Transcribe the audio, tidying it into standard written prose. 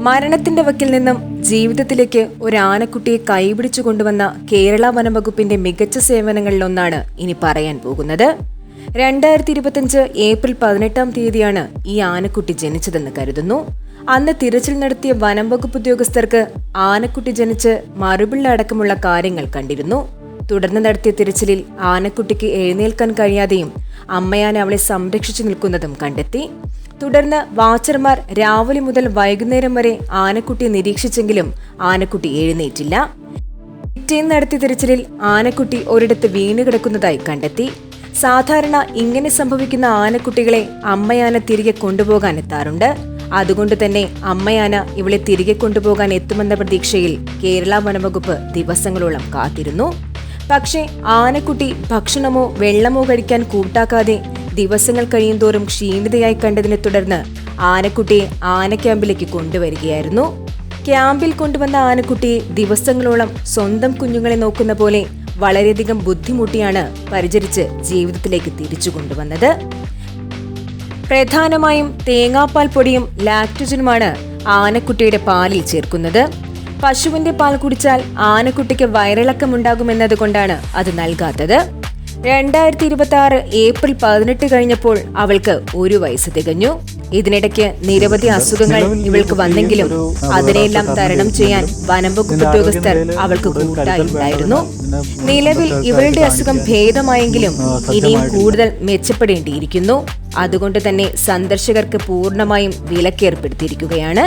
മരണത്തിന്റെ വക്കിൽ നിന്നും ജീവിതത്തിലേക്ക് ഒരു ആനക്കുട്ടിയെ കൈപിടിച്ചു കൊണ്ടുവന്ന കേരള വനംവകുപ്പിന്റെ മികച്ച സേവനങ്ങളിലൊന്നാണ് ഇനി പറയാൻ പോകുന്നത്. 2025 ഏപ്രിൽ 18 തീയതിയാണ് ഈ ആനക്കുട്ടി ജനിച്ചതെന്ന് കരുതുന്നു. അന്ന് തിരച്ചിൽ നടത്തിയ വനംവകുപ്പ് ഉദ്യോഗസ്ഥർക്ക് ആനക്കുട്ടി ജനിച്ച് മറുപിള്ള അടക്കമുള്ള കാര്യങ്ങൾ കണ്ടിരുന്നു. തുടർന്ന് നടത്തിയ തിരച്ചിലിൽ ആനക്കുട്ടിക്ക് എഴുന്നേൽക്കാൻ കഴിയാതെയും അമ്മയാന അവളെ സംരക്ഷിച്ചു നിൽക്കുന്നതും കണ്ടെത്തി. തുടർന്ന് വാച്ചർമാർ രാവിലെ മുതൽ വൈകുന്നേരം വരെ ആനക്കുട്ടിയെ നിരീക്ഷിച്ചെങ്കിലും ആനക്കുട്ടി എഴുന്നേറ്റില്ല. പിറ്റേന്ന് നടത്തിയ തിരച്ചിലിൽ ആനക്കുട്ടി ഒരിടത്ത് വീണുകിടക്കുന്നതായി കണ്ടെത്തി. സാധാരണ ഇങ്ങനെ സംഭവിക്കുന്ന ആനക്കുട്ടികളെ അമ്മയാന തിരികെ കൊണ്ടുപോകാൻ എത്താറുണ്ട്. അതുകൊണ്ട് തന്നെ അമ്മയാന ഇവളെ തിരികെ കൊണ്ടുപോകാൻ എത്തുമെന്ന പ്രതീക്ഷയിൽ കേരള വനംവകുപ്പ് ദിവസങ്ങളോളം കാത്തിരുന്നു. പക്ഷേ ആനക്കുട്ടി ഭക്ഷണമോ വെള്ളമോ കഴിക്കാൻ കൂട്ടാക്കാതെ ദിവസങ്ങൾ കഴിയുന്തോറും ക്ഷീണിതയായി കണ്ടതിനെ തുടർന്ന് ആനക്കുട്ടിയെ ആന ക്യാമ്പിലേക്ക് കൊണ്ടുവരികയായിരുന്നു. ക്യാമ്പിൽ കൊണ്ടുവന്ന ആനക്കുട്ടിയെ ദിവസങ്ങളോളം സ്വന്തം കുഞ്ഞുങ്ങളെ നോക്കുന്ന പോലെ വളരെയധികം ബുദ്ധിമുട്ടിയാണ് പരിചരിച്ച് ജീവിതത്തിലേക്ക് തിരിച്ചു കൊണ്ടുവന്നത്. പ്രധാനമായും തേങ്ങാപ്പാൽ പൊടിയും ലാക്ടോജനുമാണ് ആനക്കുട്ടിയുടെ പാലിൽ ചേർക്കുന്നത്. പശുവിന്റെ പാൽ കുടിച്ചാൽ ആനക്കുട്ടിക്ക് വയറിളക്കമുണ്ടാകുമെന്നതുകൊണ്ടാണ് അത് നൽകാത്തത്. 2026 ഏപ്രിൽ 18 കഴിഞ്ഞപ്പോൾ അവൾക്ക് 1 വയസ്സ് തികഞ്ഞു. ഇതിനിടയ്ക്ക് നിരവധി അസുഖങ്ങൾ ഇവൾക്ക് വന്നെങ്കിലും അതിനെല്ലാം തരണം ചെയ്യാൻ വനംവകുപ്പ് ഉദ്യോഗസ്ഥർ അവൾക്ക് കൂട്ടായി ഉണ്ടായിരുന്നു. നിലവിൽ ഇവളുടെ അസുഖം ഭേദമായെങ്കിലും ഇനിയും കൂടുതൽ മെച്ചപ്പെടേണ്ടിയിരിക്കുന്നു. അതുകൊണ്ട് തന്നെ സന്ദർശകർക്ക് പൂർണ്ണമായും വിലക്കേർപ്പെടുത്തിയിരിക്കുകയാണ്.